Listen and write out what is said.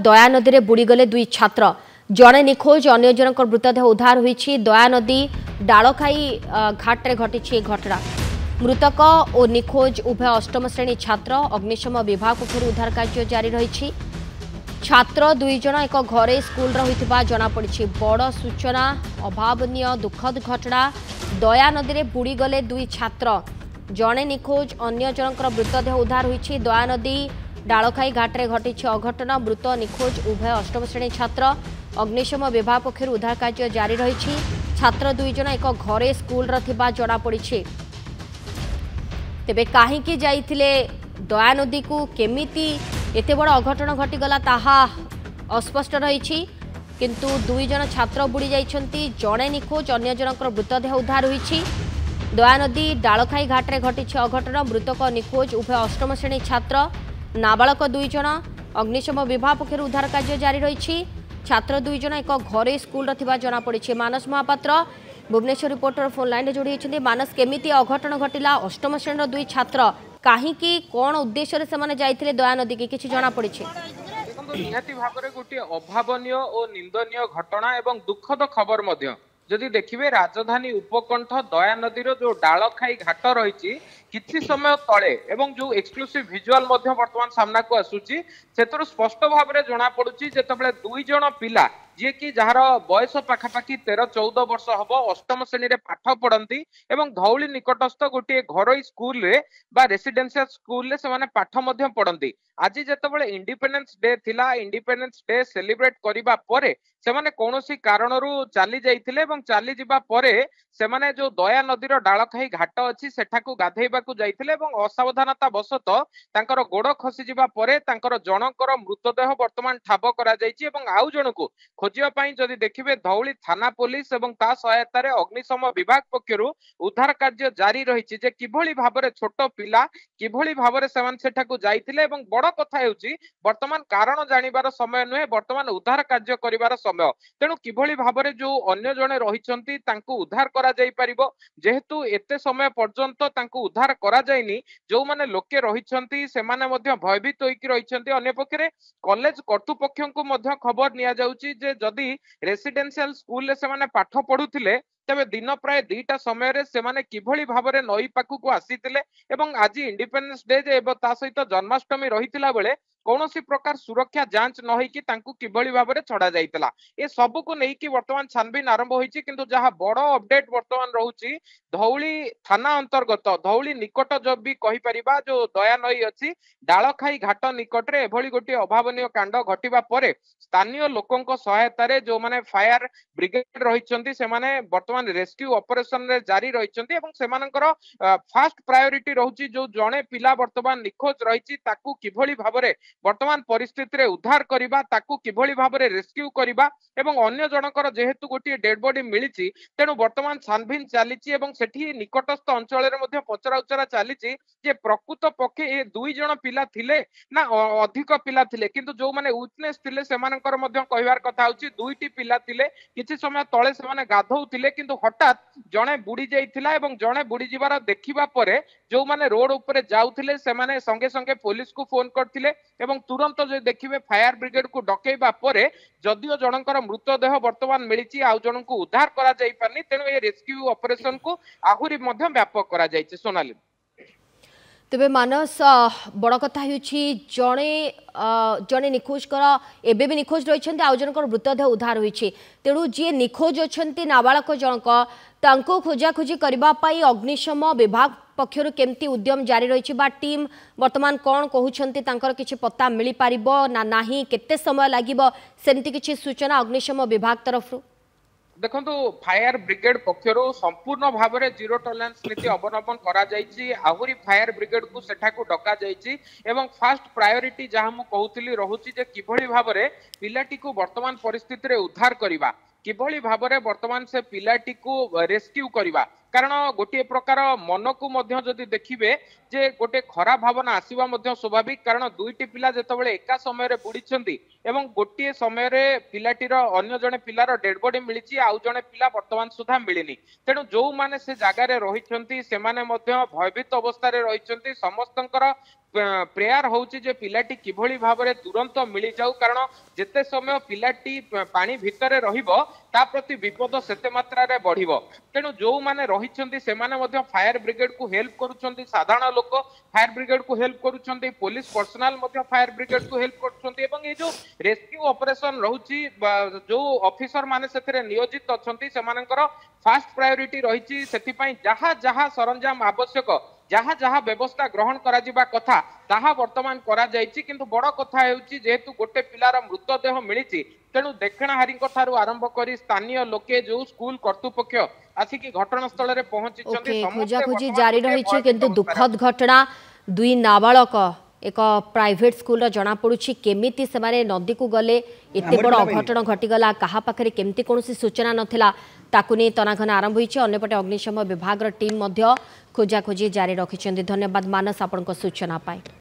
दया नदी में बुड़ीगले दुई छात्र जड़े निखोज अन्य जनक मृतदेह उद्धार होईछि। दया नदी डालखाई घाटे घटी घटना मृतक और निखोज उभय अष्टम श्रेणी छात्र अग्निशम विभाग पक्षर उद्धार कार्य जारी रही। छात्र दुई जन एक घरे स्कूल होइथिबा जणा पड़िछि। बड़ सूचना अभावनीय दुखद घटना दया नदी में बुड़ीगले दुई छात्र जड़े निखोज अन्य जनक मृतदेह उद्धार होईछि। दया नदी डालखाई घाटे घटी अघटन मृत निखोज उभय अष्टम श्रेणी छात्र अग्निशम विभाग पक्षर उद्धार कार्य जारी रही। छात्र दुई जन एक घरे स्कूल जणा पड़िछि। तेबे काहींकी जाइथिले दया नदी को केमिति एते बड़ अघटन घटीगला ताहा अस्पष्ट रही। किंतु दुई जन छात्र बुड़ी जाइछंती जड़े निखोज अन्य जनक मृतदेह उद्धार होईछि। दया नदी डालखाई घाटे घटी अघटन मृतक निखोज उभय अष्टम श्रेणी छात्र नाबालक दुई जन अग्निशम विभाग पक्षर उद्धार कार्य जारी रही। छात्र दुई जन एक घरे स्कूल जना पड़ी। Manas Mahapatra Bhubaneswar reporter phone line जोड़ी होती। मानस केमिति अघटन घटिला अष्टम श्रेणी दुई छात्र कहीं कौन उद्देश्य से जाइथिले दया नदी की किसी जना पड़ी? निहाती भाବରେ गोटे अभावनीय और निंदनीय घटना एवं दुखद खबर मध्य जदि देखिए राजधानी उपकंठ दया नदीर जो डालखाई घाट रही किछि समय तले एवं जो एक्सक्लूसिव विजुअल वर्तमान सामना को आसुची से स्पष्ट भाव में जना पड़ुची जेतेबेले दुई जन पिला जी कि जार बयस पाखापाखि 13-14 वर्ष हम अष्टम श्रेणी रे पाठ पढ़ती एवं धौली निकटस्थ गोटे घरोई स्कूल रे बा रेसिडेंशियल स्कूल रे से पाठ पढ़ती। आज जेतेबेले इंडिपेंडेंस डे थिला इंडिपेंडेंस डे सेलिब्रेट करिबा परे सेमाने कोनोसी कारणरू चली जाइथिले एवं चली जिबा परे सेमाने जो दया नदीर डालखाई घाट अच्छी सेठाकू गाधेइबाकू जाइथिले एवं असावधानता बशत तांकर गोड़ खसी जिबा परे तांकर जनकर मृतदेह वर्तमान ठाब करा जाइछि एवं आउ जनकू खोजिया पाई जदि देखिबे धौली थाना पुलिस एवं ता सहायतारे अग्निशम विभाग पक्षरु उद्धार कार्य जारी रहिछि जे किभଳି भाबरे छोट पिला किभଳି भाबरे सेमान सेठाकू जाइथिले एवं बड़ कथा हेउछि वर्तमान कारण जानिबार समय नुहे वर्तमान उद्धार कार्य करिबार समय। तेणु किभଳି भाबरे जो अन्य जने रहिछंती तांकू उद्धार करा जाई परिबो जेहेतु एते समय पर्यंत तांकू उद्धार करा जायनी जो माने लोके रहिछंती सेमाने मध्य भयभीत होइकी रहिछंती। अन्य पक्षरे कॉलेज कर्तृपक्षंकु मध्य खबर निया जाउची जे जदि रेसिडेंशियल स्कूल रे सेमाने पाठ पढुथिले तबे दिन प्राय 2टा समय रे सेमाने किभଳି भाबरे नई पाखु आसीथिले एवं आज इंडिपेंडेंस डे जे ता सहित जन्माष्टमी रहिथिला बेले कौनसी प्रकार सुरक्षा जांच न होइकी तांकू किभଳି भाबरे छड़ा जाइतला ए सब को नेइकी वर्तमान छानबीन आरंभ होइची। किंतु जहा बड़ अपडेट वर्तमान रहउची धौली थाना अंतर्गत धौली निकट जब भी कहि परिबा जो दया नई अछि डालखाई घाट निकट रे एभଳି गोटे अभावनीय कांड घटिबा परे स्थानीय लोकंक सहायतारे जो माने फायर ब्रिगेड रहिछंती से माने वर्तमान रेस्क्यू ऑपरेशन रे जारी रहिछंती एवं सेमानकर फास्ट प्रायोरिटी रहउची जो जणे पिला वर्तमान निखोज रहिची ताकू किभଳି भाबरे वर्तमान परिस्थिति रे उद्धार करिबा ताकू किभଳି भाबरे रेस्क्यू करिबा एवं अन्य जनकर जेहेतु गोटे डेड बॉडी मिलिची तेणु वर्तमान छानबीन चलीची एवं सेठी निकटस्थ अंचल रे मध्य पचरा उचरा चलीची जे प्रकृत पक्षे ए दुई जन पिला थिले ना अधिक पिला थिले किंतु जो माने विटनेस थिले सेमानकर मध्य कहिवार कथा होची दुईटी पिला थिले किछि समय तळे से माने गाधौथिले किंतु हठात जणे बुडी जाइथिला एवं जणे बुडी जिबार देखिबा परे जो माने रोड ऊपर जाउथिले से माने संगे संगे पुलिस को फोन करथिले एवं तुरंत जो देखिबे फायर ब्रिगेड को डकेइबा परे जदियो जनकर मृतदेह वर्तमान मिलिची आउ जनकू उद्धार करा जाई पारनी तेणु ए रेस्क्यू ऑपरेशन को आहुरी मध्य व्यापक करा जाइছে। सोनाली तेबे मानस बड़ कथा होछि जणे जणे निखोज एबे भी निखोज रही आउ जनकर मृतदेह उद्धार होइछि। तेणु जी निखोज अछंती नाबालक जनक तांको खोजाखोजी करबा पाई अग्निशम विभाग पक्षरु केमती उद्यम जारी रही बा टीम वर्तमान कौन कहउछंती तांकर किछि पत्ता मिली पारिबो ना नाही केते समय लागिबो सेमती किछि सूचना अग्निशम विभाग तरफ? देखो फायर ब्रिगेड पक्षर संपूर्ण भाव में जीरो टॉलरेंस नीति अवलंबन करा जाइछि। आहुरी फायर ब्रिगेड को सेठाकू डका जाइछि एवं फास्ट प्रायोरिटी जहाँ मु कहूली रहुछि जे किभଳି भाबरे पिलाटी को वर्तमान परिस्थिति रे उद्धार करिबा किभଳି भाबरे वर्तमान से पिलाटी को रेस्क्यू करिबा कारण गोटे प्रकार मन को मध्य जदि देखिबे जे गोटे खराब भावना आसीबा मध्य स्वाभाविक कारण दुईटी पिला जेतेबेले एका समय रे बुडीछंती एवं गोटे समय रे पिलाटीर अन्य जने पिलार डेड बॉडी मिलिची आउ जने पिला वर्तमान सुधा मिलिनी तेणु जो माने से जगार रहिछंती से माने मध्य भयभीत अवस्था रे रहिछंती समस्तंकर प्रेयर होउची जे पिलाटी किभଳି भाबरे तुरंत मिली जाऊ कारण जेते समय पिलाटी पानी भितरे रहिबो ता प्रति विपद सेते मात्रा रे बढ़िबो तेणु जो माने रहिछंती से माने मध्य फायर ब्रिगेड को हेल्प करूछंती साधारण लोक फायर ब्रिगेड को हेल्प करूछंती पुलिस पर्सनल मध्य फायर ब्रिगेड को हेल्प करूछंती एवं ये जो रेस्क्यू ऑपरेशन रहुची जो ऑफिसर माने सेथरे नियोजित अछंती से मानकर फास्ट प्रायोरिटी रहिची सेति पई जहा जहा सरंजाम आवश्यक जहाँ जहाँ व्यवस्था ग्रहण करा जिबा कथा ताहा वर्तमान करा जायछि किंतु बड़ कथा हेउछि जेहेतु गोटे पिलार मृतदेह मिलिछि तेणु देखणाहारी ठारू आरंभ करी स्थानीय लोके जो स्कूल कर्तृपक्ष आसिकी घटनास्थल रे पहुंचिछन्ति खोजाखोजी जारी रहिछि किंतु दुखद घटना दुई नाबालक एक प्राइवेट स्कूल जना पड़ुछि केमिति से माने नदी को गले एते बड़ अघटन घटिगला कहा पाखरे केमिति कोनोसी सूचना नथिला ताकु नै तनाघन आरंभ होइछि अन्यपटे अग्निशम विभाग टीम मध्य खोजाखोजी जारी रखिछन्ति धन्यवाद मानस आपनक सूचना पाए।